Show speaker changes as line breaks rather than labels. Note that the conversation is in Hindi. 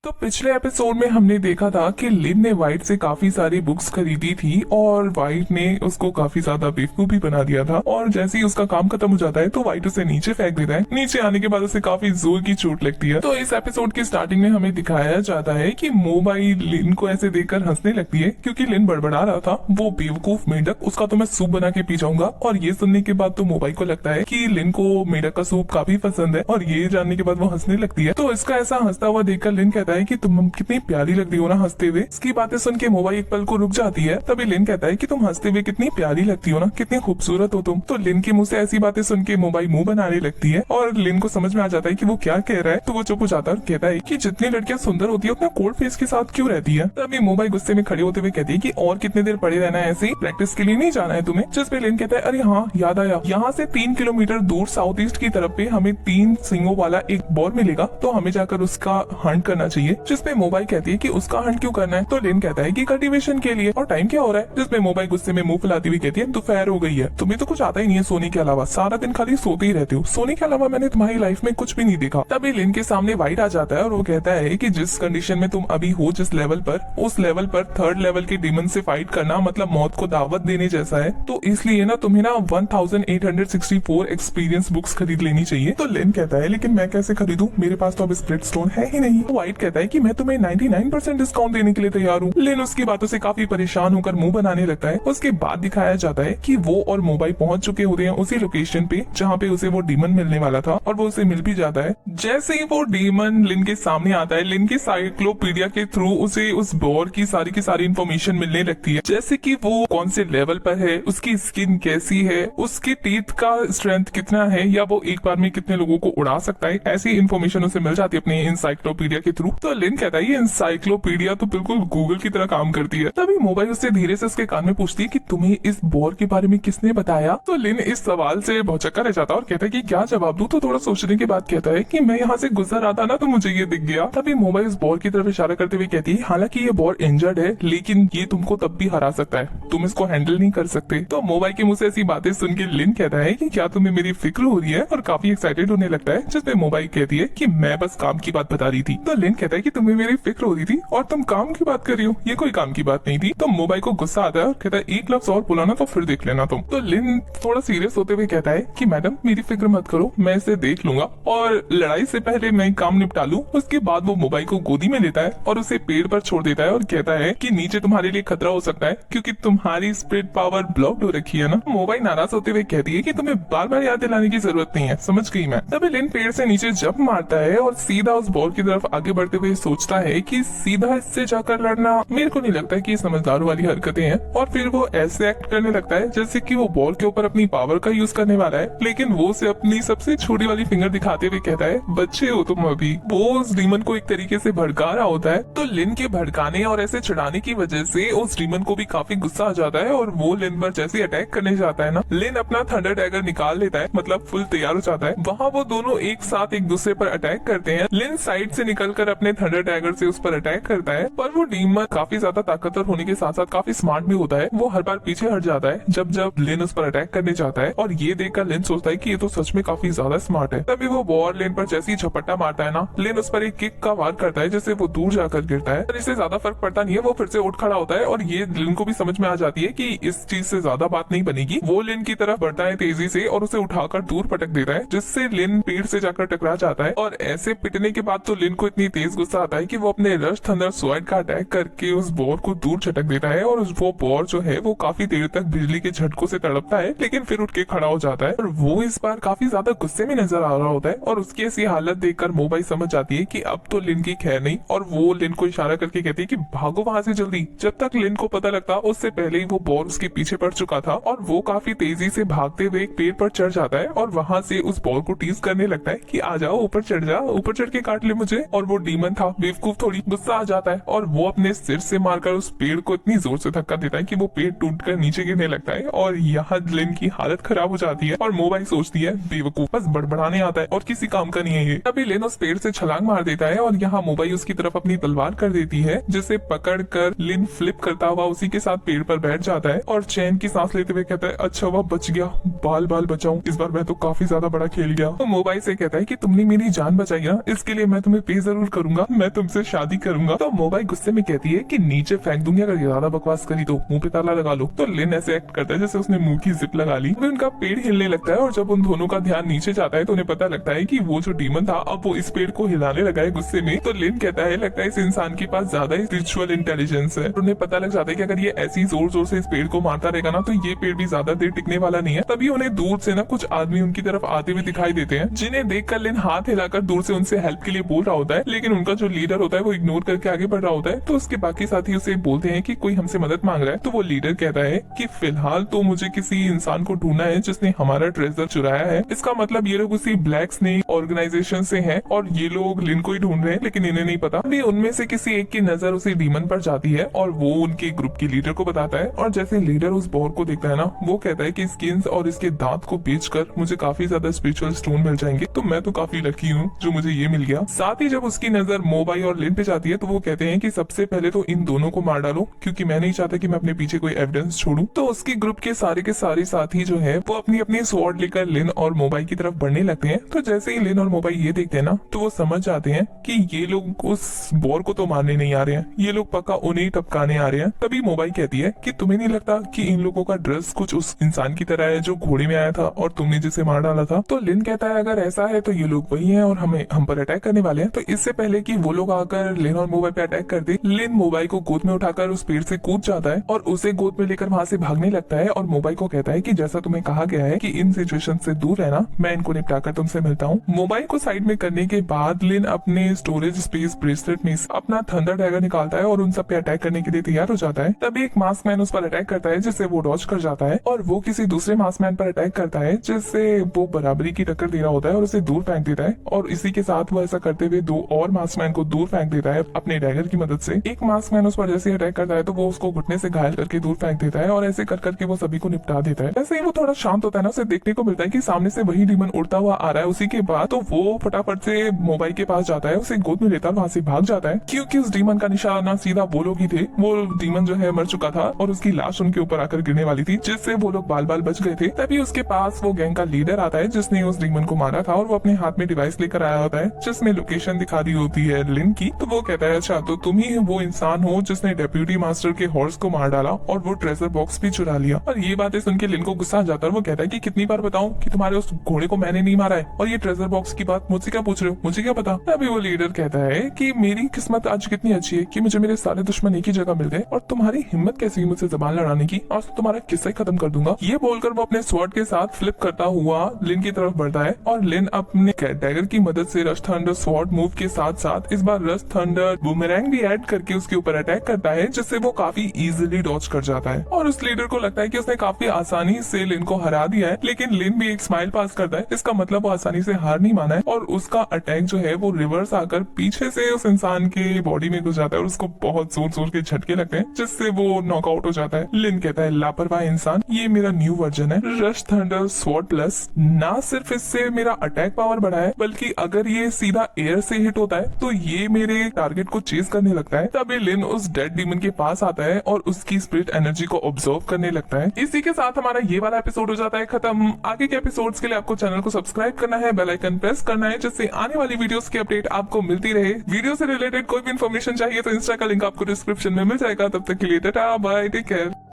तो पिछले एपिसोड में हमने देखा था कि लिन ने वाइट से काफी सारी बुक्स खरीदी थी और वाइट ने उसको काफी ज्यादा बेवकूफ भी बना दिया था। और जैसे ही उसका काम खत्म हो जाता है तो वाइट उसे नीचे फेंक देता है। नीचे आने के बाद उसे काफी जोर की चोट लगती है। तो इस एपिसोड की स्टार्टिंग में हमें दिखाया जाता है कि मोबाई लिन को ऐसे देखकर हंसने लगती है क्योंकि लिन बड़बड़ा रहा था, वो बेवकूफ मेंढक, उसका तो मैं सूप बना के पी जाऊंगा। और ये सुनने के बाद तो मोबाई को लगता है कि लिन को मेंढक का सूप काफी पसंद है और ये जानने के बाद वो हंसने लगती है। तो इसका ऐसा हंसता हुआ देखकर लिन कहता है कि तुम कितनी प्यारी लग रही हो ना हंसते हुए। इसकी बातें सुन के मोबाई एक पल को रुक जाती है। तभी लिन कहता है कि तुम हंसते हुए कितनी प्यारी लगती हो ना, कितनी खूबसूरत हो तुम। तो लिन के मुंह से ऐसी बातें सुन के मोबाई मुंह बनाने लगती है और लिन को समझ में आ जाता है कि वो क्या कह रहा है। तो वो चुप हो जाता है और कहता है कि जितनी लड़कियां सुंदर होती है उतना कोल्ड फेस के साथ क्यों रहती है। तभी मोबाई गुस्से में खड़े होते हुए कहती है कि और कितने देर पड़े रहना है, ऐसे ही प्रैक्टिस के लिए नहीं जाना है तुम्हें। जिस पे लिन कहता है अरे हाँ याद आया, यहाँ से 3 किलोमीटर दूर साउथ ईस्ट की तरफ पे हमें 3 सिंगों वाला एक बोर मिलेगा, तो हमें जाकर उसका हंट करना चाहिए। जिसपे मोबाइल कहती है कि उसका हंट क्यों करना है। तो लिन कहता है कि कल्टीवेशन के लिए। और टाइम क्या हो रहा है। जिसपे मोबाइल गुस्से में मुंह फुलाती हुई कहती है दोपहर हो गई है, तुम्हें तो कुछ आता ही नहीं है सोने के अलावा, सारा दिन खाली सोते ही रहते हो, सोने के अलावा मैंने तुम्हारी लाइफ में कुछ भी नहीं देखा। तभी लिन के सामने वाइट आ जाता है और वो कहता है कि जिस कंडीशन में तुम अभी हो, जिस लेवल पर, उस लेवल पर 3rd लेवल के डीमन से फाइट करना मतलब मौत को दावत देने जैसा है। तो इसलिए ना तुम्हें ना 1864 एक्सपीरियंस बुक्स खरीद लेनी चाहिए। तो लिन कहता है लेकिन मैं कैसे खरीदूं, मेरे पास तो अब स्प्लिट स्टोन है ही नहीं। वाइट कहता है कि मैं तुम्हें 99% डिस्काउंट देने के लिए तैयार हूँ। लिन उसकी बातों से काफी परेशान होकर मुंह बनाने लगता है। उसके बाद दिखाया जाता है कि वो और मोबाइल पहुंच चुके होते हैं उसी लोकेशन पे जहाँ पे उसे वो डीमन मिलने वाला था और वो उसे मिल भी जाता है। जैसे ही वो डीमन लिन के सामने आता है, लिन के साइक्लोपीडिया के थ्रू उसे उस बोर की सारी इन्फॉर्मेशन मिलने लगती है, जैसे कि वो कौन से लेवल पर है, उसकी स्किन कैसी है, उसके टीथ का स्ट्रेंथ कितना है, या वो एक बार में कितने लोगों को उड़ा सकता है। ऐसी इन्फॉर्मेशन उसे मिल जाती है अपने इंसाइक्लोपीडिया के थ्रू। तो लिन कहता है ये इंसाइक्लोपीडिया तो बिल्कुल गूगल की तरह काम करती है। तभी मोबाइल उससे धीरे से उसके कान में पूछती है कि तुम्हें इस बोर के बारे में किसने बताया। तो लिन इस सवाल से भौचक्का रह जाता है और कहता है कि क्या जवाब दूं। तो थोड़ा सोचने के बाद कहता है कि मैं यहाँ से गुजर रहा था ना तो मुझे ये दिख गया। तभी मोबाइल इस बोर की तरफ इशारा करते हुए कहती है हालांकि ये बोर इंजर्ड है लेकिन ये तुमको तब भी हरा सकता है, तुम इसको हैंडल नहीं कर सकते। तो मोबाइल के मुंह से ऐसी बातें सुन के लिन कहता है कि क्या तुम्हें मेरी फिक्र हो रही है, और काफी एक्साइटेड होने लगता है। जिसमें मोबाइल कहती है कि मैं बस काम की बात बता रही थी। तो लिन कहता है कि तुम्हें मेरी फिक्र हो रही थी और तुम काम की बात कर रही हो, ये कोई काम की बात नहीं थी। तो मोबाइल को गुस्सा आता है और कहता है एक लफ्ज और बोला ना तो फिर देख लेना तुम। तो लिन थोड़ा सीरियस होते हुए कहता है कि मैडम मेरी फिक्र मत करो, मैं इसे देख लूंगा और लड़ाई से पहले मैं काम निपटा लूं। उसके बाद वो मोबाइल को गोदी में लेता है और उसे पेड़ पर छोड़ देता है और कहता है कि नीचे तुम्हारे लिए खतरा हो सकता है क्योंकि तुम्हारी स्प्रिट पावर ब्लॉक्ड हो रखी है ना। मोबाइल नाराज होते हुए कहती है कि तुम्हें बार बार याद दिलाने की जरूरत नहीं है, समझ गई मैं। तभी लिन पेड़ से नीचे जंप मारता है और सीधा उस बॉल की तरफ आगे बढ़ते हुए सोचता है कि सीधा इससे जाकर लड़ना मेरे को नहीं लगता कि ये समझदारों वाली हरकतें हैं। और फिर वो ऐसे एक्ट करने लगता है जैसे कि वो बॉल के ऊपर अपनी पावर का यूज करने वाला है, लेकिन वो उसे अपनी सबसे छोटी वाली फिंगर दिखाते हुए कहता है बच्चे हो तुम अभी। वो उस डीमन को एक तरीके से भड़का रहा होता है। तो लिन के भड़काने और ऐसे चिढ़ाने की वजह से उस डीमन को भी काफी गुस्सा आ जाता है और वो लिन पर जैसे अटैक करने जाता है ना, लिन अपना थंडर डैगर निकाल लेता है, मतलब फुल तैयार हो जाता है। वहाँ वो दोनों एक साथ एक दूसरे पर अटैक करते हैं। लिन साइड से निकलकर अपने थंडर डैगर से उस पर अटैक करता है, पर वो डीमन काफी ज्यादा ताकतवर होने के साथ साथ काफी स्मार्ट भी होता है। वो हर बार पीछे हट जाता है जब लिन उस पर अटैक करने जाता है और ये देखकर लिन सोचता है कि ये तो सच में काफी ज्यादा स्मार्ट है। तभी वो बॉल लिन पर जैसे ही झपट्टा मारता है ना, लिन उस पर एक किक का वार करता है जिससे वो दूर जाकर गिरता है। पर इससे ज्यादा फर्क पड़ता नहीं है, वो फिर से उठ खड़ा होता है और ये लिन को भी समझ में आ जाती है कि इस चीज से ज्यादा बात नहीं बनेगी। वो लिन की तरफ बढ़ता है तेजी से और उसे उठाकर दूर पटक देता है जिससे लिन पेड़ से जाकर टकरा जाता है। और ऐसे पिटने के बाद तो लिन को इतनी तेज गुस्सा आता है कि वो अपने रश थंडर स्वाइड का अटैक करके उस बोर को दूर झटक देता है और वो बोर जो है वो काफी देर तक बिजली के झटकों से तड़पता है लेकिन फिर उठ के खड़ा हो जाता है। और वो इस बार काफी ज्यादा गुस्से में नजर आ रहा होता है और उसकी ऐसी हालत देखकर मोबाइल समझ जाती है कि अब तो लिन की खैर नहीं, और वो लिन को इशारा करके कहती है कि भागो वहाँ से जल्दी। जब तक लिन को पता लगता उससे पहले ही वो बोर उसके पीछे पड़ चुका था और वो काफी तेजी से भागते हुए एक पेड़ पर चढ़ जाता है और वहाँ से उस बोर को टीज करने लगता है कि आ जाओ ऊपर चढ़ जा, ऊपर चढ़ के काट ले मुझे। और वो डीमन था बेवकूफ, थोड़ी गुस्सा आ जाता है और वो अपने सिर से मारकर उस पेड़ को इतनी जोर से धक्का देता है कि वो पेड़ टूटकर नीचे गिरने लगता है और यहाँ लिन की हालत खराब हो जाती है। और मोबाइल सोचती है बेवकूफ, बस बड़बड़ाने आता है और किसी काम का नहीं है ये। तभी लिन उस पेड़ से छलांग मार देता है और यहाँ मोबाइल उसकी तरफ अपनी तलवार कर देती है जिसे पकड़ कर लिन फ्लिप करता हुआ उसी के साथ पेड़ पर बैठ जाता है और चैन की सांस लेते हुए कहता है अच्छा वह बच गया, बाल बाल बचाऊं, इस बार मैं तो काफी ज्यादा बड़ा खेल गया। तो मोबाइल से कहता है कि तुमने मेरी जान बचाई ना, इसके लिए मैं तुम्हें पे जरूर करूंगा। दूंगा, मैं तुमसे शादी करूंगा। तो मोबाइल गुस्से में कहती है कि नीचे फेंक दूंगी अगर ज्यादा बकवास करी तो, मुंह पे ताला लगा लो। तो लिन ऐसे एक्ट करता है जैसे उसने मुंह की जिप लगा ली। अभी उनका पेड़ हिलने लगता है और जब उन दोनों का ध्यान नीचे जाता है तो उन्हें पता लगता है कि वो जो डीमन था अब वो इस पेड़ को हिलाने लगा है गुस्से में। तो लिन कहता है लगता है इस इंसान के पास ज्यादा ही स्पिरिचुअल इंटेलिजेंस है। उन्हें पता लग जाता है कि अगर ये ऐसी जोर जोर से इस पेड़ को मारता रहेगा ना तो ये पेड़ भी ज्यादा देर टिकने वाला नहीं है। तभी उन्हें दूर से ना कुछ आदमी उनकी तरफ आते हुए दिखाई देते हैं, जिन्हें देखकर लिन हाथ हिलाकर दूर से उनसे हेल्प के लिए बोल रहा होता है, लेकिन उनका जो लीडर होता है वो इग्नोर करके आगे बढ़ रहा होता है। तो उसके बाकी साथी उसे बोलते हैं कि कोई हमसे मदद मांग रहा है। तो वो लीडर कहता है कि फिलहाल तो मुझे किसी इंसान को ढूंढना है जिसने हमारा ट्रेजर चुराया है। इसका मतलब ये लोग उसी ब्लैक स्नेक ऑर्गेनाइजेशन से हैं और ये लोग लिन को ही ढूंढ रहे हैं, लेकिन इन्हें नहीं पता। अभी उनमें से किसी एक की नजर उसी डीमन पर जाती है और वो उनके ग्रुप के लीडर को बताता है। और जैसे लीडर उस बोर को देखता है ना, वो कहता है कि स्किन्स और इसके दांत को बेचकर मुझे काफी ज्यादा स्पिरिचुअल स्टोन मिल जाएंगे, तो मैं तो काफी लकी हूँ जो मुझे ये मिल गया। साथ ही जब उसकी नजर मोबाइल और लिन पे जाती है तो वो कहते हैं कि सबसे पहले तो इन दोनों को मार डालो, क्योंकि मैं नहीं चाहता कि मैं अपने पीछे कोई एविडेंस छोड़ूं। तो उसकी ग्रुप के सारे साथी जो है वो अपनी अपनी स्वॉर्ड लेकर लिन और मोबाइल की तरफ बढ़ने लगते हैं। तो जैसे ही लिन और मोबाइल ये देखते हैं ना तो वो समझ जाते हैं कि ये लोग उस बोर को तो मारने नहीं आ रहे हैं, ये लोग पक्का उन्हें टपकाने आ रहे हैं। तभी मोबाइल कहती है कि तुम्हें नहीं लगता कि इन लोगों का ड्रेस कुछ उस इंसान की तरह है जो घोड़े में आया था और तुमने जिसे मार डाला था। तो लिन कहता है अगर ऐसा है तो ये लोग वही हैं और हम पर अटैक करने वाले हैं। तो इससे पहले कि वो लोग आकर लिन और मोबाइल पे अटैक कर दे, लिन मोबाइल को गोद में उठाकर उस पेड़ से कूद जाता है और उसे गोद में लेकर वहाँ से भागने लगता है। और मोबाइल को कहता है कि जैसा तुम्हें कहा गया है कि इन सिचुएशन से दूर रहना, मैं इनको निपटाकर तुमसे मिलता हूँ। मोबाइल को साइड में करने के बाद लिन अपने स्टोरेज स्पेस ब्रेसलेट में अपना थंडर डैगर निकालता है और उन सब पे अटैक करने के लिए तैयार हो जाता है। तभी एक मास्क मैन उस पर अटैक करता है जिससे वो डॉज कर जाता है और वो किसी दूसरे मास्क मैन पर अटैक करता है जिससे वो बराबरी की टक्कर दे रहा होता है और उसे दूर फेंक देता है। और इसी के साथ वो ऐसा करते हुए दो और मास्क मैन को दूर फेंक देता है अपने डैगर की मदद से। एक मास्क मैन उस पर जैसे अटैक करता है तो वो उसको घुटने से घायल करके दूर फेंक देता है और ऐसे कर करके वो सभी को निपटा देता है। जैसे ही वो थोड़ा शांत होता है ना, उसे देखने को मिलता है कि सामने से वही डीमन उड़ता हुआ आ रहा है। उसी के बाद तो वो फटाफट से मोबाइल के पास जाता है, उसे गोद में लेता है, वहाँ से भाग जाता है, क्योंकि उस डीमन का निशाना सीधा वो लोग ही थे। वो डीमन जो है मर चुका था और उसकी लाश उनके ऊपर आकर गिरने वाली थी, जिससे वो लोग बाल बाल बच गए थे। तभी उसके पास वो गैंग का लीडर आता है जिसने उस डीमन को मारा था और वो अपने हाथ में डिवाइस लेकर आया होता है जिसमें लोकेशन दिखा दी होती है लिन की। तो वो कहता है अच्छा तो तुम ही वो इंसान हो जिसने डेप्यूटी मास्टर के हॉर्स को मार डाला और वो ट्रेजर बॉक्स भी चुरा लिया। और ये बातें सुन के लिन को गुस्सा आ जाता है। वो कहता है कि कितनी बार बताऊं कि तुम्हारे उस घोड़े को मैंने नहीं मारा है और ये ट्रेजर बॉक्स की बात मुझसे क्या पूछ रहे हो, मुझे क्या पता। तभी वो लीडर कहता है कि मेरी किस्मत आज कितनी अच्छी है कि मुझे मेरे सारे दुश्मन एक ही जगह मिल गए और तुम्हारी हिम्मत कैसी है मुझसे जबान लड़ाने की, आज तो तुम्हारा किस्सा ही खत्म कर दूंगा। ये बोलकर वो अपने स्वॉर्ड के साथ फ्लिप करता हुआ लिन की तरफ बढ़ता है और लिन अपने डैगर की मदद से रश थंडर स्वॉर्ड मूव के साथ साथ इस बार रश थंडर बूमेरैंग भी ऐड करके उसके ऊपर अटैक करता है, जिससे वो काफी इजीली डॉज कर जाता है। और उस लीडर को लगता है कि उसने काफी आसानी से लिन को हरा दिया है, लेकिन लिन भी एक स्माइल पास करता है। इसका मतलब वो आसानी से हार नहीं माना है और उसका अटैक जो है वो रिवर्स आकर पीछे से उस इंसान के बॉडी में घुस जाता है और उसको बहुत जोर जोर के झटके लगते हैं, जिससे वो नॉकआउट हो जाता है। लिन कहता है लापरवाह इंसान, ये मेरा न्यू वर्जन है रश थंडर स्वॉर्ड प्लस। ना सिर्फ इससे मेरा अटैक पावर बढ़ा है, बल्कि अगर ये सीधा एयर से हिट होता है तो ये मेरे टारगेट को चेज करने लगता है। तभी लिन उस डेड डीमन के पास आता है और उसकी स्पिरिट एनर्जी को ऑब्जर्व करने लगता है। इसी के साथ हमारा ये वाला एपिसोड हो जाता है खत्म। आगे के एपिसोड्स के लिए आपको चैनल को सब्सक्राइब करना है, बेल आइकन प्रेस करना है, जिससे आने वाली वीडियोस की अपडेट आपको मिलती रहे। वीडियो से रिलेटेड कोई भी इन्फॉर्मेशन चाहिए तो इंस्टा का लिंक आपको डिस्क्रिप्शन में मिल जाएगा। तब तक के लिए टाटा बाय, टेक केयर।